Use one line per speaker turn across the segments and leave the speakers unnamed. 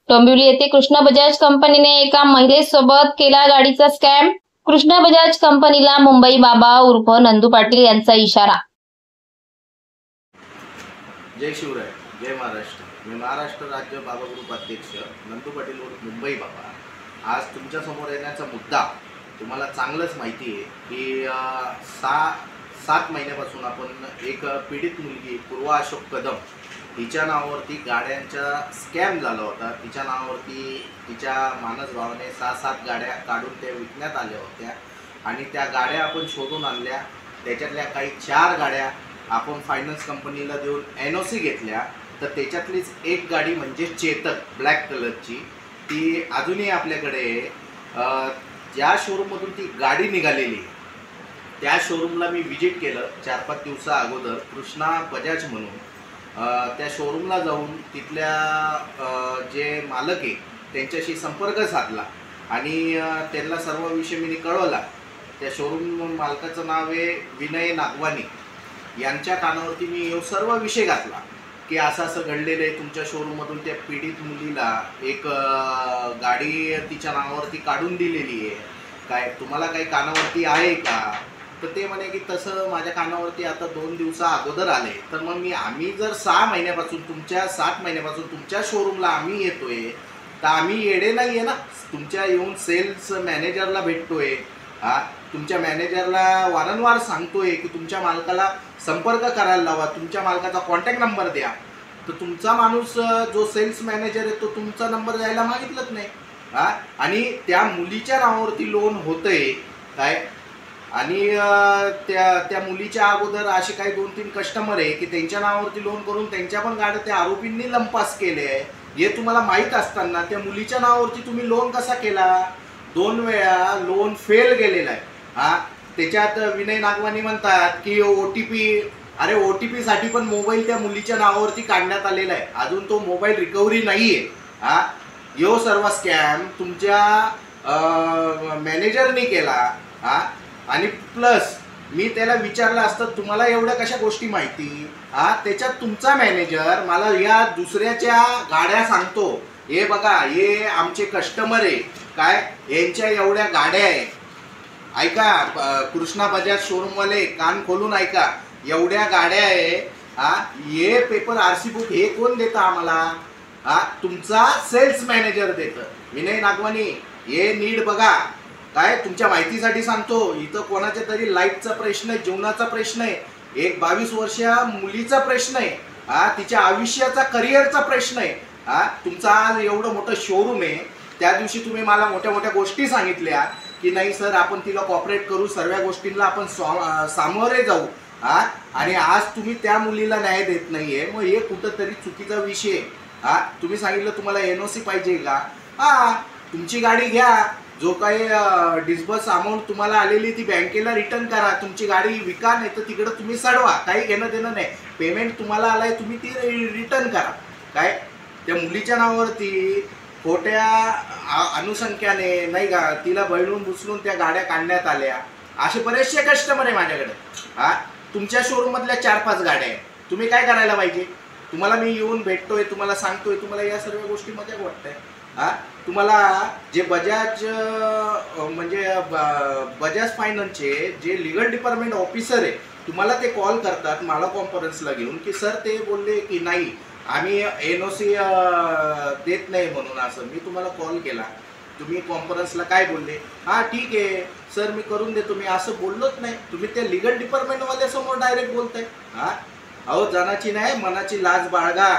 डोंबिवली येथे कृष्णा बजाज कंपनीने एका महिलेसोबत केला गाडीचा स्कॅम। कृष्णा बजाज कंपनीला मुंबई बाबा उर्फ नंदू पाटील यांचा इशारा।
जय शिवराय, जय महाराष्ट्र। मी महाराष्ट्र राज्य बाबा ग्रुप अध्यक्ष नंदू पाटील उर्फ मुंबई बाबा। आज तुमच्या समोर येण्याचा मुद्दा तुम्हाला चांगलंच माहिती आहे की 7 महिन्यापासून आपण एक पीडित मुलगी पूर्वा अशोक कदम तिच्या नावावरती गाड्यांचा स्कॅम झाला होता। तिच्या नावावरती तिच्या मानस भावाने 6-7 गाड्या काढून त्या विकण्यात आल्या होत्या आणि त्या गाड्या आपण शोधून आणल्या। त्याच्यातल्या काही 4 गाड्या आपण फायनान्स कंपनीला देऊन NOC घेतल्या। तर त्याच्यातलीच एक गाडी म्हणजे चेतक ब्लॅक कलरची, ती अजूनही आपल्याकडे ज्या शोरूममधून ती गाडी निघालेली त्या शोरूमला मी विजिट केलं 4-5 दिवसा अगोदर। कृष्णा बजाज म्हणून त्या शोरूमला जाऊन तिथल्या जे मालक आहे त्यांच्याशी संपर्क साधला आणि त्यांना सर्व विषय मी कळवला। त्या शोरूम मालकाचं नाव आहे विनय नागवानी। यांच्या कानावरती मी सर्व विषय घातला की असं असं घडलेलं आहे, तुमच्या शोरूममधून त्या पीडित मुलीला एक गाडी तिच्या नावावरती काढून दिलेली आहे, काय तुम्हाला काही कानावरती आहे का? तर ते म्हणे की तसं माझ्या कानावरती आता 2 दिवसा अगोदर आले। तर मग आम्ही जर 7 महिन्यापासून 7 महिन्यापासून तुमच्या शोरूमला आम्ही येतोय तर आम्ही येडे नाही आहे ना। तुमच्या येऊन सेल्स मॅनेजरला भेटतोय, तुमच्या मॅनेजरला वारंवार सांगतोय की तुमच्या मालकाला संपर्क करायला लावा, तुमच्या मालकाचा कॉन्टॅक्ट नंबर द्या। तर तुमचा माणूस जो सेल्स मॅनेजर आहे तो तुमचा नंबर द्यायला मागितलंच नाही। आणि त्या मुलीच्या नावावरती लोन होतंय काय, आणि त्या मुलीच्या अगोदर असे काही 2-3 कस्टमर आहे की त्यांच्या नावावरती लोन करून त्यांच्या पण गाड्या त्या आरोपींनी लंपास केले आहे। हे तुम्हाला माहीत असताना त्या मुलीच्या नावावरती तुम्ही लोन कसा केला? 2 वेळा लोन फेल गेलेला आहे। त्याच्यात विनय नागवानी म्हणतात की OTP, अरे OTP साठी पण मोबाईल त्या मुलीच्या नावावरती काढण्यात आलेला आहे, अजून तो मोबाईल रिकव्हरी नाही आहे। यो सर्व स्कॅम तुमच्या मॅनेजरनी केला। आणि प्लस मी त्याला विचारलं असतं तुम्हाला एवढ्या कशा गोष्टी माहिती? त्याच्यात तुमचा मॅनेजर मला या दुसऱ्याच्या गाड्या सांगतो, हे बघा हे आमचे कस्टमर आहे काय, यांच्या एवढ्या गाड्या आहे, ऐका कृष्णा बजाज शोरूमवाले कान खोलून ऐका, एवढ्या गाड्या आहे। हे पेपर RC बुक हे कोण देतं आम्हाला? तुमचा सेल्स मॅनेजर देतं विनय नागवानी। हे नीट बघा, काय तुमच्या माहितीसाठी सांगतो, इथं कोणाच्या तरी लाईफचा प्रश्न आहे, जीवनाचा प्रश्न आहे, एक 22 वर्षीय मुलीचा प्रश्न आहे, तिच्या आयुष्याचा करिअरचा प्रश्न आहे। तुमचा आज एवढं मोठं शोरूम आहे, त्या दिवशी तुम्ही मला मोठ्या मोठ्या गोष्टी सांगितल्या की नाही सर आपण तिला कॉपरेट करू, सर्व गोष्टींना आपण सामोरे जाऊ, आणि आज तुम्ही त्या मुलीला न्याय देत नाहीये। मग हे कुठंतरी चुकीचा विषय। तुम्ही सांगितलं तुम्हाला NOC पाहिजे का? तुमची गाडी घ्या, जो काही डिस्बर्स अमाऊंट तुम्हाला आलेली ती बँकेला रिटर्न करा, तुमची गाडी विका, नाही तर तिकडं तुम्ही सडवा, काही घेणं देणं नाही। पेमेंट तुम्हाला आलाय तुम्ही ती रिटर्न करा। काय त्या मुलीच्या नावावरती खोट्या अनुसंख्याने नाही का तिला बळून बुचलून त्या गाड्या काढण्यात आल्या। असे बरेचसे कस्टमर आहे माझ्याकडे। तुमच्या शोरूम मधल्या 4-5 गाड्या आहे, तुम्ही काय करायला पाहिजे? तुम्हाला मी येऊन भेटतोय, तुम्हाला सांगतोय, तुम्हाला या सर्व गोष्टी मजा वाटतंय? तुम्हाला जे बजाज म्हणजे बजाज फायनान्सचे जे लीगल डिपार्टमेंट ऑफिसर आहे तुम्हाला ते कॉल करतात मला कॉन्फरन्सला घेऊन की सर ते बोलले की नाही आम्ही NOC देत नाही म्हणून। असं मी तुम्हाला कॉल केला, तुम्ही कॉन्फरन्सला काय बोलले? ठीक आहे सर मी करून देतो, मी असं बोललोच नाही। तुम्ही त्या लीगल डिपार्टमेंटवाल्यासमोर डायरेक्ट बोलताय। अहो जनाची नाही मनाची लाज बाळगा।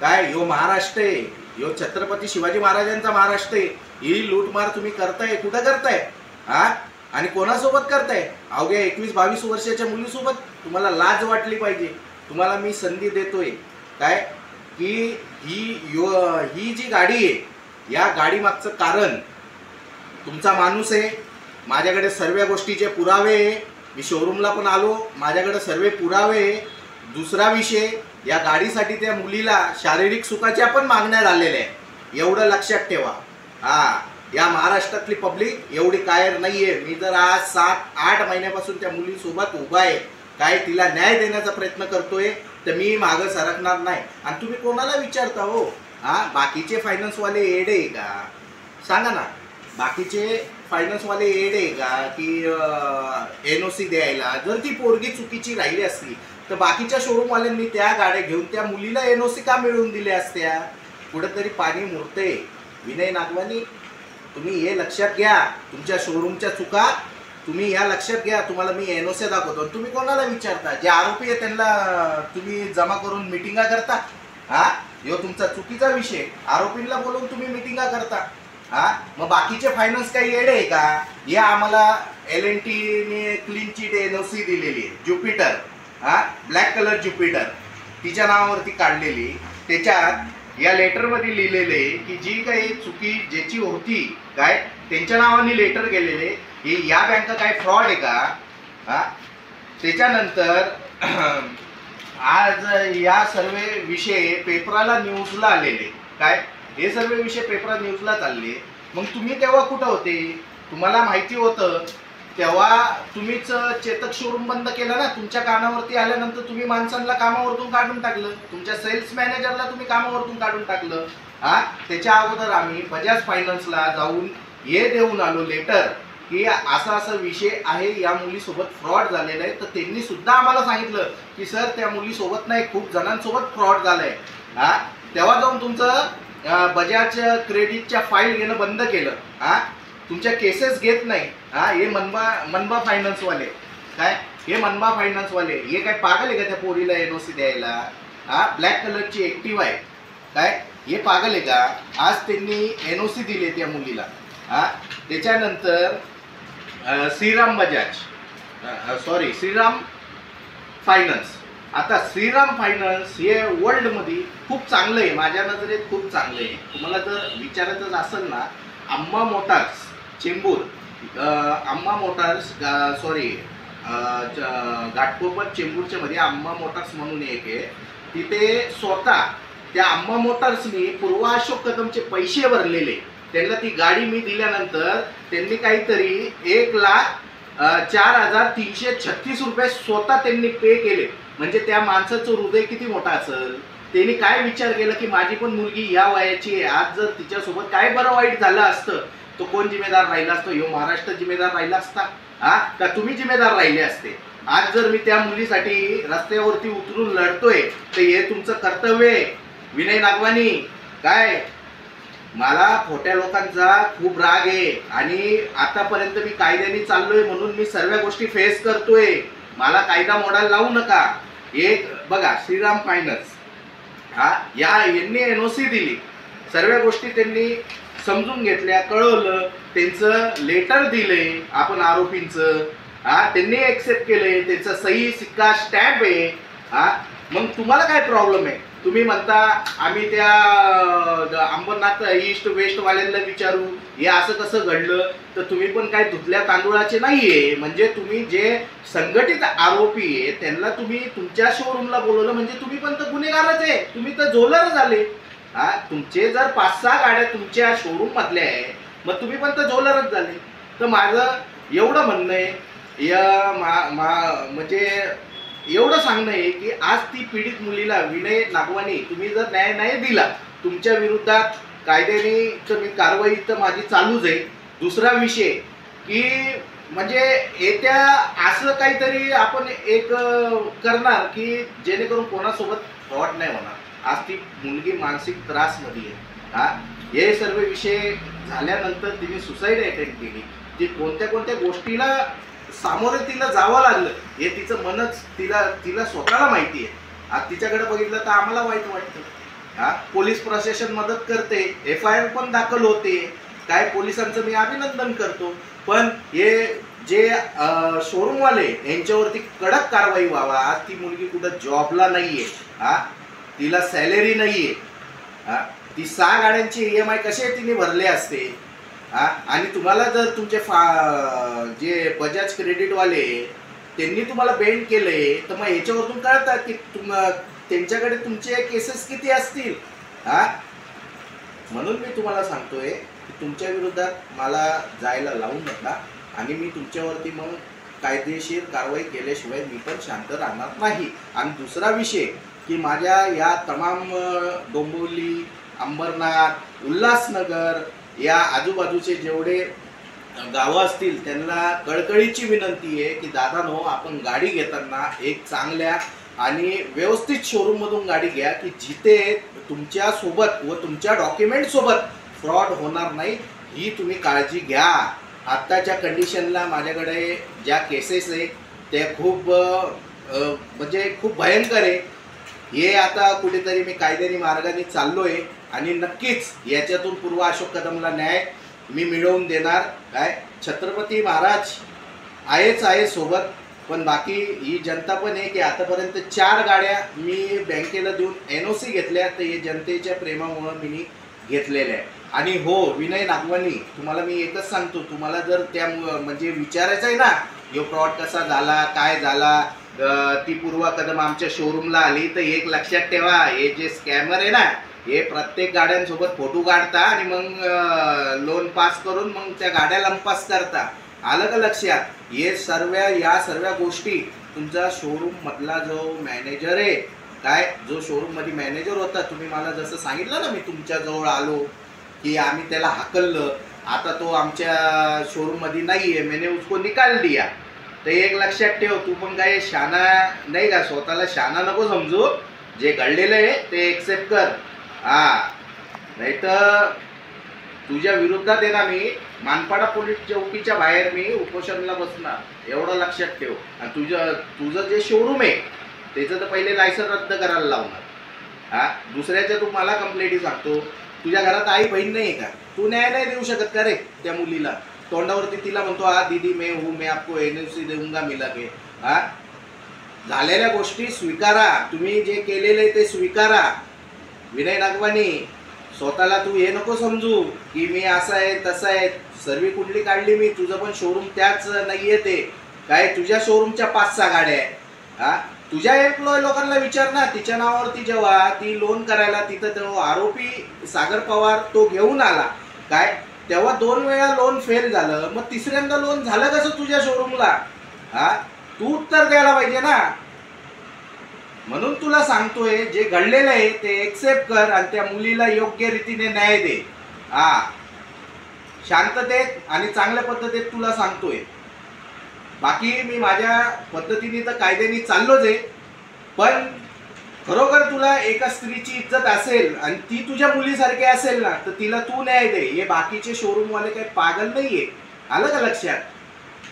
काय यो महाराष्ट्र आहे, यो छत्रपती शिवाजी महाराजांचा महाराष्ट्र आहे। ही लूटमार तुम्ही करताय, कुठं करताय? आणि कोणासोबत करताय? अवघ्या 21-22 वर्षाच्या मुलीसोबत। तुम्हाला लाज वाटली पाहिजे। तुम्हाला मी संधी देतोय काय की ही जी गाडी आहे या गाडी मागचं कारण तुमचा माणूस आहे। माझ्याकडे सर्व गोष्टीचे पुरावे आहे, मी शोरूमला पण आलो, माझ्याकडे सर्व पुरावे आहे। दुसरा विषय, या गाडीसाठी त्या मुलीला शारीरिक सुखाच्या पण मागण्या झालेल्या आहे, एवढं लक्षात ठेवा। या महाराष्ट्रातली पब्लिक एवढी कायर नाहीये। मी जर आज 7-8 महिन्यापासून त्या मुलीसोबत उभा आहे, काय तिला न्याय देण्याचा प्रयत्न करतोय, तर मी मागं सरकणार नाही। आणि तुम्ही कोणाला विचारता हो? हा बाकीचे फायनान्सवाले येडे आहे का? सांगा ना, बाकीचे फायनान्सवाले येडे आहे का की NOC द्यायला? जर ती पोरगी चुकीची राहिली असती तर बाकीच्या शोरूमवाल्यांनी त्या गाड्या घेऊन त्या मुलीला NOC का मिळवून दिल्या असत्या? कुठेतरी पाणी मुरते. विनय नागवानी, तुम्ही हे लक्षात घ्या, तुमच्या शोरूमच्या चुका तुम्ही या लक्षात घ्या. तुम्हाला मी NOC दाखवतो, तुम्ही कोणाला विचारता? जे आरोपी आहे त्यांना तुम्ही जमा करून मिटिंगा करता. हा, ह्यो तुमचा चुकीचा विषय. आरोपींना बोलवून तुम्ही मिटिंगा करता. हा, मग बाकीचे फायनान्स काही येडे आहे का? या आम्हाला L&T ने क्लीन चिट NOC दिलेली आहे, ज्युपिटर. हा, ब्लॅक कलर ज्युपिटर तिच्या नावावरती काढलेली. त्याच्यात या लेटरमध्ये लिहिलेले की जी काही चुकी ज्याची होती काय त्यांच्या नावाने लेटर गेलेले, हे या बँका काय फ्रॉड आहे का? हा, त्याच्यानंतर आज या सर्व विषय पेपराला न्यूजला आलेले. काय हे सर्व विषय पेपरात न्यूजला चालले. मग तुम्ही तेव्हा कुठं होते? तुम्हाला माहिती होतं तेव्हा तुम्हीच चेतक शोरूम बंद केला ना. तुमच्या कानावरती आल्यानंतर तुम्ही माणसांना कामावरतून काढून टाकलं, तुमच्या सेल्स मॅनेजरला तुम्ही कामावरतून काढून टाकलं. हा, त्याच्या अगोदर आम्ही बजाज फायनान्सला जाऊन हे देऊन आलो लेटर की असा असा विषय आहे, या मुलीसोबत फ्रॉड झालेला आहे. तर त्यांनी सुद्धा आम्हाला सांगितलं की सर त्या मुलीसोबत नाही, खूप जणांसोबत फ्रॉड झालाय. हा, तेव्हा जाऊन तुमचं बजाज क्रेडिटच्या फाईल घेणं बंद केलं. हा, तुमच्या केसेस घेत नाही. हा, हे मनबा फायनान्सवाले काय, हे मनबा फायनान्सवाले हे काय पागल आहे का त्या पोरीला NOC द्यायला? हा, ब्लॅक कलरची ॲक्टिव्हा आहे काय, हे पागल आहे का? आज त्यांनी NOC दिले त्या मुलीला. हा, त्याच्यानंतर श्रीराम फायनान्स. आता श्रीराम फायनान्स हे वर्ल्डमध्ये खूप चांगलं आहे, माझ्या नजरेत खूप चांगलं आहे. तुम्हाला जर विचारायचं असेल ना, अम्मा मोटार्स चेंबूर, अम्मा मोटार्स घाटकोपर चेंबूरच्या मध्ये अम्मा मोटार्स म्हणून एक आहे. तिथे स्वतः त्या अम्मा मोटार्सनी पूर्वा अशोक कदमचे पैसे भरलेले. त्यांना ती गाडी मी दिल्यानंतर त्यांनी काहीतरी 1,04,336 रुपये स्वतः त्यांनी पे केले. म्हणजे त्या माणसाचं हृदय किती मोठा असेल. त्यांनी काय विचार केला की माझी पण मुलगी या वयाची आहे, आज जर तिच्यासोबत काय बरं वाईट झालं असतं तो कोण जिम्मेदार राहिला असतो? ह्यो महाराष्ट्र जिम्मेदार राहिला असता हा, का तुम्ही जिम्मेदार राहिले असते? आज जर मी त्या मुलीसाठी रस्त्यावरती उतरून लढतोय तर हे तुमचं कर्तव्य आहे. विनय नागवानी, काय मला खोट्या लोकांचा खूप राग आहे आणि आतापर्यंत मी कायद्याने चाललोय म्हणून मी सर्व गोष्टी फेस करतोय. मला कायदा मोडायला लावू नका. एक बघा, श्रीराम फायनान्स हा, या यांनी NOC दिली, सर्व गोष्टी त्यांनी समजून घेतल्या, कळवलं, त्यांचं लेटर दिले आपण आरोपींचं. हा, त्यांनी एक्सेप्ट केले, त्यांचा सही सिक्का स्टॅम्प आहे. हा, मग तुम्हाला काय प्रॉब्लेम आहे? तुम्ही म्हणता आम्ही त्या अंबरनाथ ईस्ट वेस्ट वाल्यांना विचारू हे असं कसं घडलं. तर तुम्ही पण काय धुतल्या तांदूळाचे नाहीये. म्हणजे तुम्ही जे संघटित आरोपी आहे त्यांना तुम्ही तुमच्या शोरूमला बोलवलं म्हणजे तुम्ही पण तर गुन्हेगारच आहे, तुम्ही तर झोलर झाले. हा, तुमचे जर 5-6 गाड्या तुमच्या शोरूम मधल्या आहे मग तुम्ही पण तर झोलरच झाले. तर माझं एवढं म्हणणं आहे, म्हणजे एवढं सांगणं आहे की आज ती पीडित मुलीला विनय नागवानी तुम्ही जर न्याय नाही दिला, तुमच्या विरोधात कायद्याने तर मी कारवाई तर माझी चालूच आहे. दुसरा विषय की म्हणजे येत्या असं काहीतरी आपण एक करणार की जेणेकरून कोणासोबत फ्रॉड नाही होणार. आज ती मुलगी मानसिक त्रासमध्ये आहे. हा, हे सर्व विषय झाल्यानंतर तिने सुसाईड अटेम्प्ट केली. ती कोणत्या कोणत्या गोष्टीला सामोरे तिला जावं लागलं हे तिचं मनच तिला स्वतःला माहिती आहे. आज तिच्याकडे बघितलं तर आम्हाला वाईट वाटतं. हा, पोलीस प्रशासन मदत करते, FIR पण दाखल होते. काय पोलिसांचं मी अभिनंदन करतो. पण हे जे शोरूमवाले यांच्यावरती कडक कारवाई व्हावा. आज ती मुलगी कुठं जॉबला नाहीये. हा, तिला सॅलरी नाहीये. हा, ती 6 गाड्यांची EMI कसे तिने भरले असते. हा, आणि तुम्हाला जर तुमचे जे बजाज क्रेडिटवाले त्यांनी तुम्हाला बेंड केले तर मग याच्यावरून कळतात की त्यांच्याकडे तुमचे केसेस किती असतील. हा, म्हणून मी तुम्हाला सांगतोय की तुमच्या विरोधात मला जायला लावू नका आणि मी तुमच्यावरती मग कायदेशीर कारवाई केल्याशिवाय मी पण शांत राहणार नाही. आणि दुसरा विषय की माझ्या या तमाम डोंबिवली अंबरनाथ, उल्हासनगर या आजूबाजूचे जेवढे गावं असतील त्यांना कळकळीची विनंती आहे की दादानो, आपण गाडी घेताना एक चांगल्या आणि व्यवस्थित शोरूम मधून गाडी घ्या की जिथे तुमच्या सोबत व तुमच्या डॉक्युमेंट सोबत फ्रॉड होणार नाही, ही तुम्ही काळजी घ्या. आत्ताच्या कंडिशनला माझ्याकडे ज्या केसेस आहे त्या खूप म्हणजे खूप भयंकर आहे. हे आता कुठेतरी मी कायद्याने मार्गाने चाललोय आणि नक्कीच याच्यातून पूर्व अशोक कदमला न्याय मी मिळवून देणार. काय छत्रपती महाराज आहे सोबत, पण बाकी ही जनता पण आहे की आतापर्यंत 4 गाड्या मी बँकेला देऊन NOC घेतल्या, तर हे जनतेच्या प्रेमामुळे मी घेतलेल्या आहे. आणि हो विनय नागवानी, तुम्हाला मी एकच सांगतो, तुम्हाला जर त्या म्हणजे विचारायचं आहे ना यो फ्रॉड कसा झाला, काय झाला, ती पूर्व कदम आमच्या शोरूमला आली, तर एक लक्षात ठेवा, हे जे स्कॅमर आहे ना, हे प्रत्येक गाड्यांसोबत फोटो काढता आणि मग लोन पास करून मग त्या गाड्या लंपास करता. आलं का लक्षात? हे या सर्व गोष्टी तुमचा शोरूम मधला जो मॅनेजर आहे, काय जो शोरूम मध्ये मॅनेजर होता, तुम्ही मला जसं सांगितलं ना, मी तुमच्या जवळ आलो की आम्ही त्याला हाकललं, आता तो आमच्या शोरूम मध्ये नाहीये, मैंने उसको निकाल दिया. तर एक लक्षात ठेव, तू पण काय शाना नाही का, स्वतःला शाना नको समजू. जे घडलेलं आहे ते एक्सेप्ट कर. नाही तर तुझ्या विरोधात आहे ना, मी मानपाडा पोलीस चौकीच्या बाहेर मी उपोषणाला बसणार, एवढं लक्षात ठेव. आणि तुझं जे शोरूम आहे त्याचं तर पहिले लायसन रद्द करायला लावणार. दुसऱ्याच्या तू मला कंप्लेंटी सांगतो. तुझ्या घरात आई बहीण नाही का? तू न्याय नाही देऊ शकत का रे त्या मुलीला? तोंडावरती तिला म्हणतो दीदी मैं आपको NOC देऊंगा मिला के. झालेल्या गोष्टी स्वीकारा, तुम्ही जे केलेले ते स्वीकारा. विनय नागवानी, स्वतःला तू हे नको समजू की मी असं आहे तसं आहे. सर्व कुंडली काढली मी, तुझं पण शोरूम त्याच नाहीये ते काय, तुझ्या शोरूमच्या 5-6 गाड्या आहे. तुझ्या एम्प्लॉय लोकांना विचार ना, तिच्या नावावरती जेव्हा ती लोन करायला तिथं तो आरोपी सागर पवार तो घेऊन आला काय, तेव्हा 2 वेळा लोन फेल झालं, मग तिसऱ्यांदा लोन झालं कसं तुझ्या शोरूमला? तू उत्तर द्यायला पाहिजे ना. म्हणून तुला सांगतोय, जे घडलेलं आहे ते एक्सेप्ट कर आणि त्या मुलीला योग्य रीतीने न्याय दे. शांततेत आणि चांगल्या पद्धतीत तुला सांगतोय. बाकी मी माझ्या पद्धतीने तर कायद्याने चाललोच आहे, पण खरोखर तुला एका स्त्रीची इज्जत असेल आणि ती तुझ्या मुलीसारखी असेल ना, तर तिला तू न्याय दे. हे बाकीचे शोरूमवाले काही पागल नाहीये. आलं का लक्षात?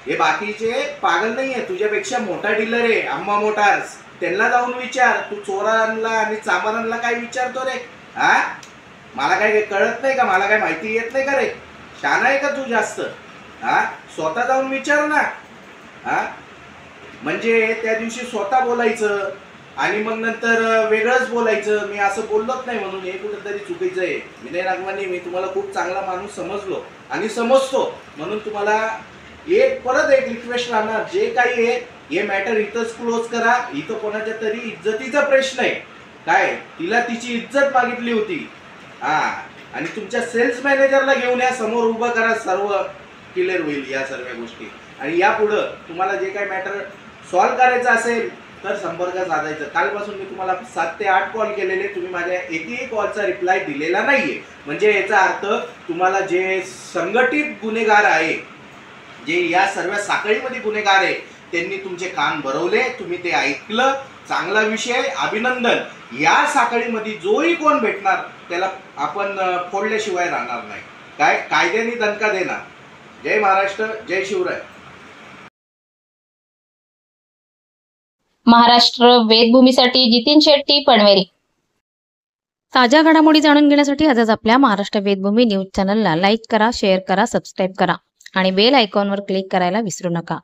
हे बाकीचे पागल नाहीये. तुझ्यापेक्षा मोठा डीलर आहे अम्मा मोटार्स, त्यांना जाऊन विचार. तू चोरांना आणि चामारांना काय विचारतो रे? मला काय कळत नाही का? मला काय माहिती येत नाही का रे? शाना आहे का तू जास्त? स्वतः जाऊन विचार ना. म्हणजे त्या दिवशी स्वतः बोलायचं आणि मग नंतर वेगळंच बोलायचं. मी असं बोललोच नाही म्हणून, हे कुठेतरी चुकीचं आहे. विनय नागवानी, मी तुम्हाला खूप चांगला माणूस समजलो आणि समजतो, म्हणून तुम्हाला परत एक रिक्वेस्ट राहणार, जे काही आहे हे मॅटर इथंच क्लोज करा. इथं कोणाच्या तरी इज्जतीचा प्रश्न आहे काय, तिला तिची इज्जत मागितली होती. आणि तुमच्या सेल्स मॅनेजरला घेऊन या समोर उभं करा, सर्व क्लिअर होईल या सर्व गोष्टी. आणि यापुढं तुम्हाला जे काही मॅटर सॉल्व्ह करायचं असेल तर संपर्क साधायचा. कालपासून मी तुम्हाला 7 ते 8 कॉल केलेले, तुम्ही माझ्या एकही कॉलचा रिप्लाय दिलेला नाहीये. म्हणजे याचा अर्थ तुम्हाला जे संघटित गुन्हेगार आहे, जे या सर्व साखळीमध्ये गुन्हेगार आहे, त्यांनी तुमचे कान भरवले, तुम्ही ते ऐकलं. चांगला विषय, अभिनंदन. या साखळीमध्ये जोही कोण भेटणार त्याला आपण फोडल्याशिवाय राहणार नाही. काय कायद्याने दणका देणार. जय महाराष्ट्र, जय शिवराय.
महाराष्ट्र वेदभूमीसाठी जितीन शेट्टी, पनवेल.
ताज्या घडामोडी जाणून घेण्यासाठी आजच आपल्या महाराष्ट्र वेदभूमी न्यूज चॅनलला लाईक करा, शेअर करा, सबस्क्राईब करा आणि बेल आयकॉनवर क्लिक करायला विसरू नका.